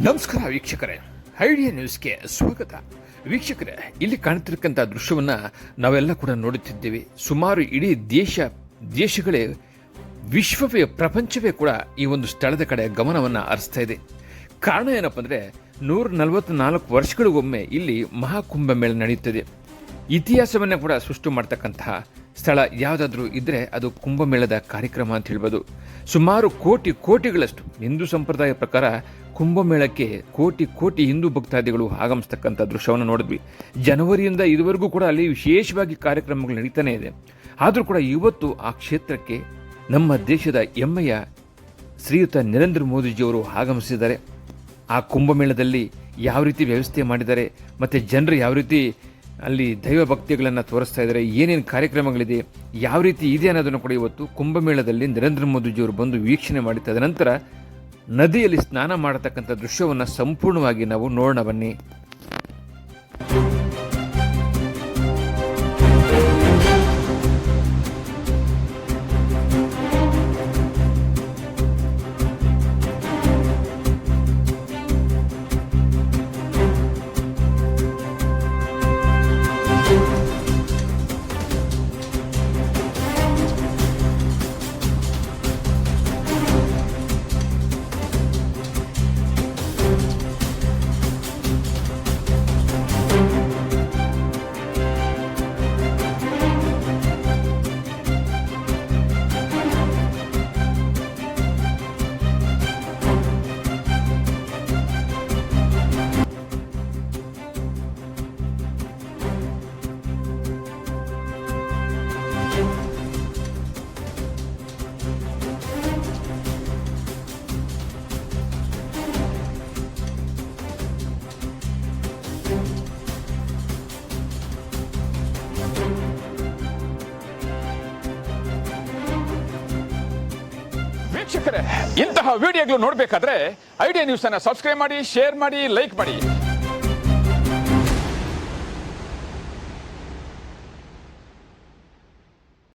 ನಮಸ್ಕಾರ ವೀಕ್ಷಕರೇ, ಐಡಿಯಾ ನ್ಯೂಸ್ಗೆ ಸ್ವಾಗತ. ವೀಕ್ಷಕರೇ, ಇಲ್ಲಿ ಕಾಣ್ತಿರ್ತಕ್ಕಂಥ ದೃಶ್ಯವನ್ನು ನಾವೆಲ್ಲ ಕೂಡ ನೋಡುತ್ತಿದ್ದೇವೆ. ಸುಮಾರು ಇಡೀ ದೇಶಗಳೇ ವಿಶ್ವವೇ ಪ್ರಪಂಚವೇ ಕೂಡ ಈ ಒಂದು ಸ್ಥಳದ ಕಡೆ ಗಮನವನ್ನು ಹರಿಸ್ತಾ ಇದೆ. ಕಾರಣ ಏನಪ್ಪ ಅಂದರೆ 144 ವರ್ಷಗಳಿಗೊಮ್ಮೆ ಇಲ್ಲಿ ಮಹಾಕುಂಭಮೇಳ ನಡೆಯುತ್ತದೆ. ಇತಿಹಾಸವನ್ನು ಕೂಡ ಸೃಷ್ಟಿ ಮಾಡ್ತಕ್ಕಂತಹ ಸ್ಥಳ ಯಾವುದಾದ್ರೂ ಇದ್ದರೆ ಅದು ಕುಂಭಮೇಳದ ಕಾರ್ಯಕ್ರಮ ಅಂತ ಹೇಳ್ಬೋದು. ಸುಮಾರು ಕೋಟಿಗಳಷ್ಟು ಹಿಂದೂ ಸಂಪ್ರದಾಯ ಪ್ರಕಾರ ಕುಂಭಮೇಳಕ್ಕೆ ಕೋಟಿ ಹಿಂದೂ ಭಕ್ತಾದಿಗಳು ಆಗಮಿಸ್ತಕ್ಕಂಥ ದೃಶ್ಯವನ್ನು ನೋಡಿದ್ವಿ. ಜನವರಿಯಿಂದ ಇದುವರೆಗೂ ಕೂಡ ಅಲ್ಲಿ ವಿಶೇಷವಾಗಿ ಕಾರ್ಯಕ್ರಮಗಳು ನಡೀತಾನೆ ಇದೆ. ಆದರೂ ಕೂಡ ಇವತ್ತು ಆ ಕ್ಷೇತ್ರಕ್ಕೆ ನಮ್ಮ ದೇಶದ ಹೆಮ್ಮೆಯ ಶ್ರೀಯುತ ನರೇಂದ್ರ ಮೋದಿಜಿಯವರು ಆಗಮಿಸಿದ್ದಾರೆ. ಆ ಕುಂಭಮೇಳದಲ್ಲಿ ಯಾವ ರೀತಿ ವ್ಯವಸ್ಥೆ ಮಾಡಿದ್ದಾರೆ ಮತ್ತು ಜನರು ಯಾವ ರೀತಿ ಅಲ್ಲಿ ದೈವ ಭಕ್ತಿಗಳನ್ನು ತೋರಿಸ್ತಾ ಇದ್ದಾರೆ, ಏನೇನು ಕಾರ್ಯಕ್ರಮಗಳಿದೆ, ಯಾವ ರೀತಿ ಇದೆ ಅನ್ನೋದನ್ನು ಕೂಡ ಇವತ್ತು ಕುಂಭಮೇಳದಲ್ಲಿ ನರೇಂದ್ರ ಮೋದಿಜಿಯವರು ಬಂದು ವೀಕ್ಷಣೆ ಮಾಡಿ ತದನಂತರ ನದಿಯಲ್ಲಿ ಸ್ನಾನ ಮಾಡತಕ್ಕಂಥ ದೃಶ್ಯವನ್ನು ಸಂಪೂರ್ಣವಾಗಿ ನಾವು ನೋಡೋಣ ಬನ್ನಿ. ವೀಕ್ಷಕರೇ, ಇಂತಹ ವಿಡಿಯೋಗಳು ನೋಡಬೇಕಾದ್ರೆ ಐಡಿಯಾ ನ್ಯೂಸ್ ಅನ್ನು ಸಬ್ಸ್ಕ್ರೈಬ್ ಮಾಡಿ, ಶೇರ್ ಮಾಡಿ, ಲೈಕ್ ಮಾಡಿ.